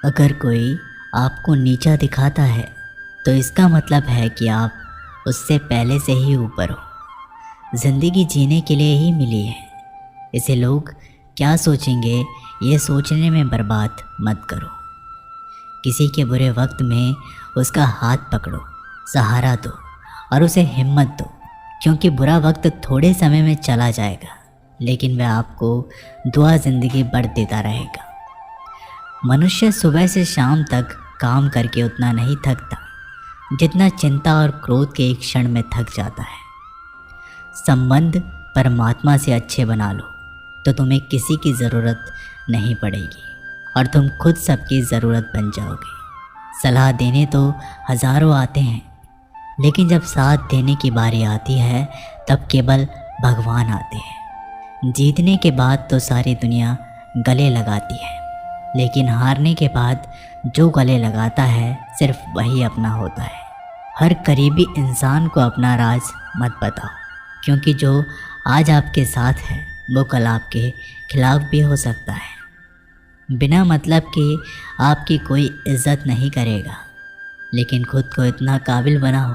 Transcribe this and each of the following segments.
अगर कोई आपको नीचा दिखाता है तो इसका मतलब है कि आप उससे पहले से ही ऊपर हो। ज़िंदगी जीने के लिए ही मिली है, इसे लोग क्या सोचेंगे ये सोचने में बर्बाद मत करो। किसी के बुरे वक्त में उसका हाथ पकड़ो, सहारा दो और उसे हिम्मत दो, क्योंकि बुरा वक्त थोड़े समय में चला जाएगा, लेकिन वह आपको दुआ ज़िंदगी भर देता रहेगा। मनुष्य सुबह से शाम तक काम करके उतना नहीं थकता जितना चिंता और क्रोध के एक क्षण में थक जाता है। संबंध परमात्मा से अच्छे बना लो तो तुम्हें किसी की ज़रूरत नहीं पड़ेगी और तुम खुद सबकी ज़रूरत बन जाओगे। सलाह देने तो हज़ारों आते हैं, लेकिन जब साथ देने की बारी आती है तब केवल भगवान आते हैं। जीतने के बाद तो सारी दुनिया गले लगाती है, लेकिन हारने के बाद जो गले लगाता है सिर्फ वही अपना होता है। हर करीबी इंसान को अपना राज मत बताओ, क्योंकि जो आज आपके साथ है वो कल आपके खिलाफ भी हो सकता है। बिना मतलब के आपकी कोई इज्जत नहीं करेगा, लेकिन खुद को इतना काबिल बनाओ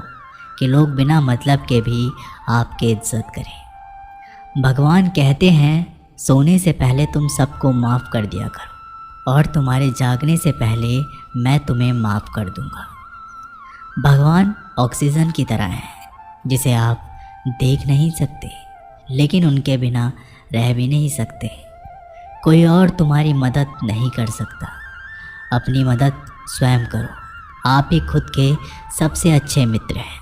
कि लोग बिना मतलब के भी आपकी इज्जत करें। भगवान कहते हैं सोने से पहले तुम सबको माफ़ कर दिया करो और तुम्हारे जागने से पहले मैं तुम्हें माफ़ कर दूंगा। भगवान ऑक्सीजन की तरह है जिसे आप देख नहीं सकते, लेकिन उनके बिना रह भी नहीं सकते। कोई और तुम्हारी मदद नहीं कर सकता, अपनी मदद स्वयं करो। आप ही खुद के सबसे अच्छे मित्र हैं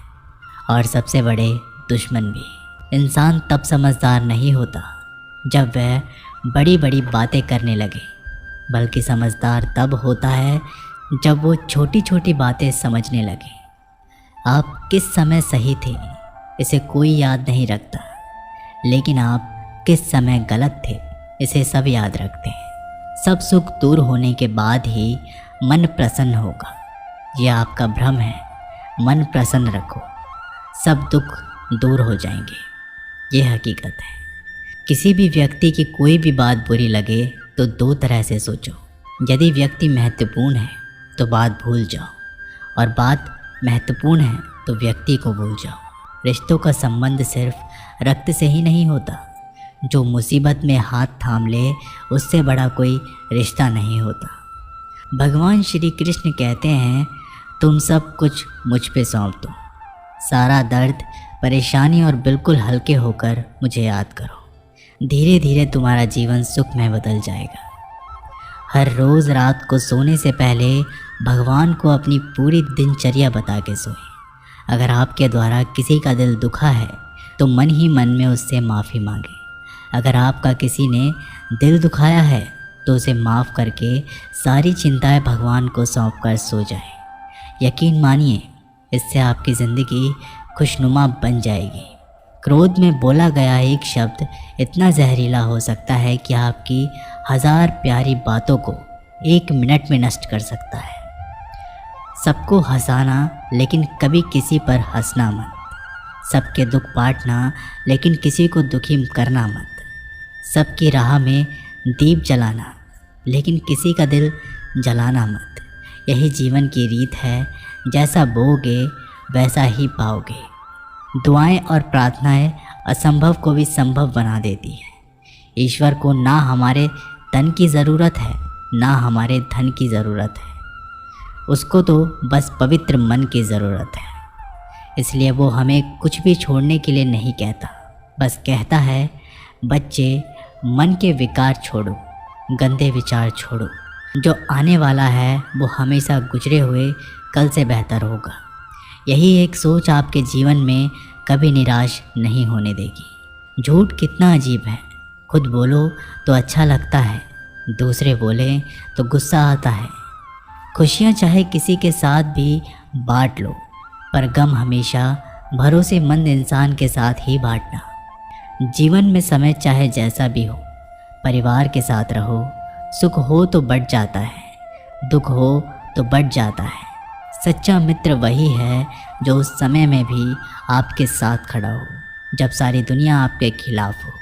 और सबसे बड़े दुश्मन भी। इंसान तब समझदार नहीं होता जब वह बड़ी बड़ी बातें करने लगे, बल्कि समझदार तब होता है जब वो छोटी छोटी बातें समझने लगे। आप किस समय सही थे इसे कोई याद नहीं रखता, लेकिन आप किस समय गलत थे इसे सब याद रखते हैं। सब सुख दूर होने के बाद ही मन प्रसन्न होगा, यह आपका भ्रम है। मन प्रसन्न रखो, सब दुख दूर हो जाएंगे, ये हकीकत है। किसी भी व्यक्ति की कोई भी बात बुरी लगे तो दो तरह से सोचो। यदि व्यक्ति महत्वपूर्ण है तो बात भूल जाओ, और बात महत्वपूर्ण है तो व्यक्ति को भूल जाओ। रिश्तों का संबंध सिर्फ रक्त से ही नहीं होता। जो मुसीबत में हाथ थाम ले उससे बड़ा कोई रिश्ता नहीं होता। भगवान श्री कृष्ण कहते हैं तुम सब कुछ मुझ पे सौंप दो, सारा दर्द परेशानी, और बिल्कुल हल्के होकर मुझे याद करो। धीरे धीरे तुम्हारा जीवन सुख में बदल जाएगा। हर रोज़ रात को सोने से पहले भगवान को अपनी पूरी दिनचर्या बता के सोएं। अगर आपके द्वारा किसी का दिल दुखा है तो मन ही मन में उससे माफ़ी मांगे। अगर आपका किसी ने दिल दुखाया है तो उसे माफ़ करके सारी चिंताएं भगवान को सौंप कर सो जाए। यकीन मानिए, इससे आपकी ज़िंदगी खुशनुमा बन जाएगी। क्रोध में बोला गया एक शब्द इतना जहरीला हो सकता है कि आपकी 1000 प्यारी बातों को 1 मिनट में नष्ट कर सकता है। सबको हंसाना लेकिन कभी किसी पर हंसना मत। सबके दुख बांटना लेकिन किसी को दुखी करना मत। सबकी राह में दीप जलाना लेकिन किसी का दिल जलाना मत। यही जीवन की रीत है, जैसा बोओगे वैसा ही पाओगे। दुआएं और प्रार्थनाएं असंभव को भी संभव बना देती है। ईश्वर को ना हमारे तन की ज़रूरत है ना हमारे धन की ज़रूरत है, उसको तो बस पवित्र मन की ज़रूरत है। इसलिए वो हमें कुछ भी छोड़ने के लिए नहीं कहता, बस कहता है बच्चे मन के विकार छोड़ो, गंदे विचार छोड़ो। जो आने वाला है वो हमेशा गुजरे हुए कल से बेहतर होगा। यही एक सोच आपके जीवन में कभी निराश नहीं होने देगी। झूठ कितना अजीब है, खुद बोलो तो अच्छा लगता है, दूसरे बोले तो गुस्सा आता है। खुशियाँ चाहे किसी के साथ भी बांट लो, पर गम हमेशा भरोसेमंद इंसान के साथ ही बांटना। जीवन में समय चाहे जैसा भी हो, परिवार के साथ रहो। सुख हो तो बढ़ जाता है, दुख हो तो बढ़ जाता है। सच्चा मित्र वही है जो उस समय में भी आपके साथ खड़ा हो जब सारी दुनिया आपके खिलाफ हो।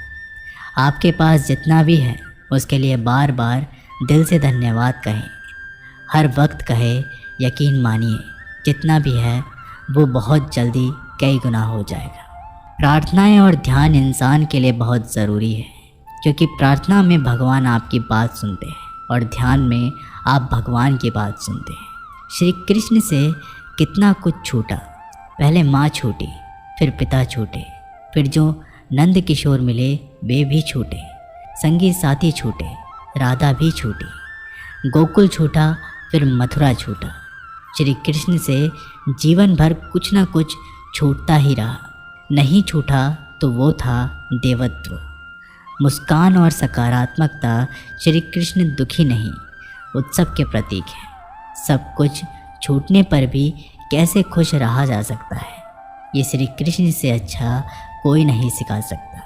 आपके पास जितना भी है उसके लिए बार बार दिल से धन्यवाद कहें। हर वक्त कहे यकीन मानिए जितना भी है वो बहुत जल्दी कई गुना हो जाएगा। प्रार्थनाएं और ध्यान इंसान के लिए बहुत ज़रूरी है, क्योंकि प्रार्थना में भगवान आपकी बात सुनते हैं और ध्यान में आप भगवान की बात सुनते हैं। श्री कृष्ण से कितना कुछ छूटा। पहले माँ छूटी, फिर पिता छूटे, फिर जो नंद किशोर मिले वे भी छूटे, संगी साथी छूटे, राधा भी छूटी, गोकुल छूटा, फिर मथुरा छूटा। श्री कृष्ण से जीवन भर कुछ ना कुछ छूटता ही रहा। नहीं छूटा तो वो था देवत्व। मुस्कान और सकारात्मकता। श्री कृष्ण दुखी नहीं, उत्सव के प्रतीक है। सब कुछ छूटने पर भी कैसे खुश रहा जा सकता है, ये श्री कृष्ण से अच्छा कोई नहीं सिखा सकता।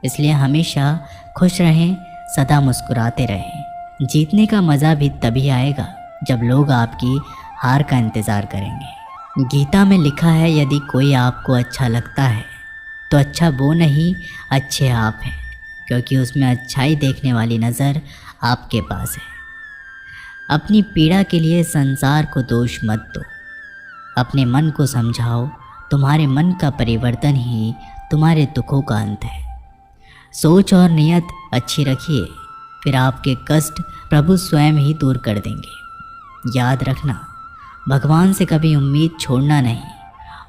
इसलिए हमेशा खुश रहें, सदा मुस्कुराते रहें। जीतने का मज़ा भी तभी आएगा जब लोग आपकी हार का इंतज़ार करेंगे। गीता में लिखा है, यदि कोई आपको अच्छा लगता है तो अच्छा वो नहीं, अच्छे आप हैं, क्योंकि उसमें अच्छाई देखने वाली नज़र आपके पास है। अपनी पीड़ा के लिए संसार को दोष मत दो, अपने मन को समझाओ। तुम्हारे मन का परिवर्तन ही तुम्हारे दुखों का अंत है। सोच और नियत अच्छी रखिए, फिर आपके कष्ट प्रभु स्वयं ही दूर कर देंगे। याद रखना, भगवान से कभी उम्मीद छोड़ना नहीं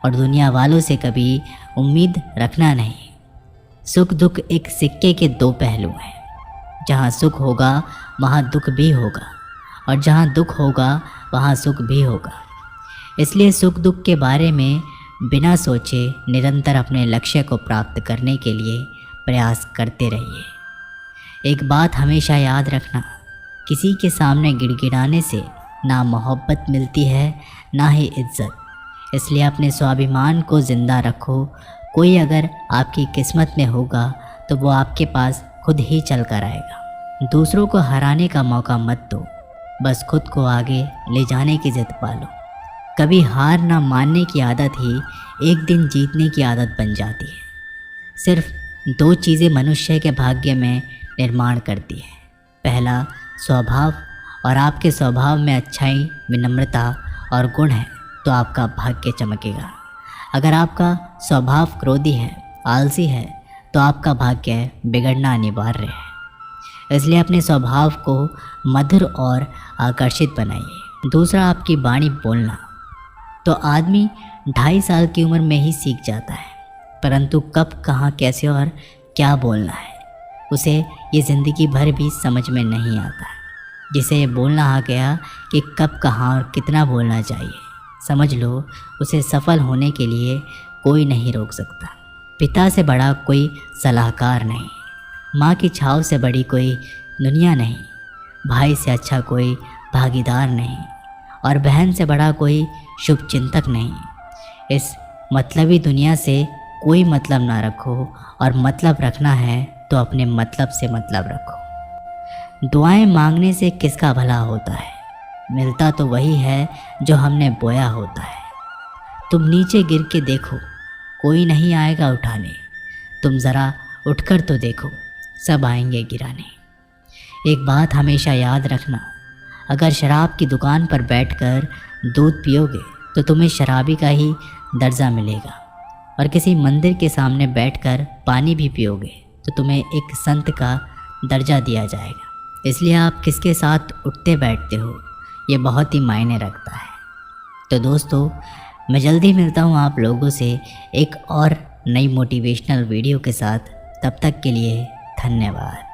और दुनिया वालों से कभी उम्मीद रखना नहीं। सुख दुख एक सिक्के के दो पहलू हैं। जहाँ सुख होगा वहाँ दुख भी होगा, और जहाँ दुख होगा वहाँ सुख भी होगा। इसलिए सुख दुख के बारे में बिना सोचे निरंतर अपने लक्ष्य को प्राप्त करने के लिए प्रयास करते रहिए। एक बात हमेशा याद रखना, किसी के सामने गिड़गिड़ाने से ना मोहब्बत मिलती है ना ही इज्जत। इसलिए अपने स्वाभिमान को ज़िंदा रखो। कोई अगर आपकी किस्मत में होगा तो वो आपके पास खुद ही चल कर आएगा। दूसरों को हराने का मौका मत दो, बस खुद को आगे ले जाने की जिद पालो। कभी हार ना मानने की आदत ही एक दिन जीतने की आदत बन जाती है। सिर्फ दो चीज़ें मनुष्य के भाग्य में निर्माण करती है। पहला स्वभाव, और आपके स्वभाव में अच्छाई, विनम्रता और गुण है तो आपका भाग्य चमकेगा। अगर आपका स्वभाव क्रोधी है, आलसी है, तो आपका भाग्य बिगड़ना अनिवार्य है। इसलिए अपने स्वभाव को मधुर और आकर्षित बनाइए। दूसरा, आपकी वाणी बोलना। तो आदमी 2.5 साल की उम्र में ही सीख जाता है, परंतु कब, कहाँ, कैसे और क्या बोलना है उसे ये ज़िंदगी भर भी समझ में नहीं आता है। जिसे ये बोलना आ गया कि कब, कहाँ और कितना बोलना चाहिए, समझ लो उसे सफल होने के लिए कोई नहीं रोक सकता। पिता से बड़ा कोई सलाहकार नहीं, माँ की छाव से बड़ी कोई दुनिया नहीं, भाई से अच्छा कोई भागीदार नहीं, और बहन से बड़ा कोई शुभ चिंतक नहीं। इस मतलबी दुनिया से कोई मतलब ना रखो, और मतलब रखना है तो अपने मतलब से मतलब रखो। दुआएं मांगने से किसका भला होता है, मिलता तो वही है जो हमने बोया होता है। तुम नीचे गिर के देखो, कोई नहीं आएगा उठाने। तुम ज़रा उठकर तो देखो, सब आएंगे गिराने। एक बात हमेशा याद रखना, अगर शराब की दुकान पर बैठकर दूध पियोगे तो तुम्हें शराबी का ही दर्जा मिलेगा, और किसी मंदिर के सामने बैठकर पानी भी पियोगे तो तुम्हें एक संत का दर्जा दिया जाएगा। इसलिए आप किसके साथ उठते बैठते हो ये बहुत ही मायने रखता है। तो दोस्तों, मैं जल्दी मिलता हूँ आप लोगों से एक और नई मोटिवेशनल वीडियो के साथ। तब तक के लिए धन्यवाद।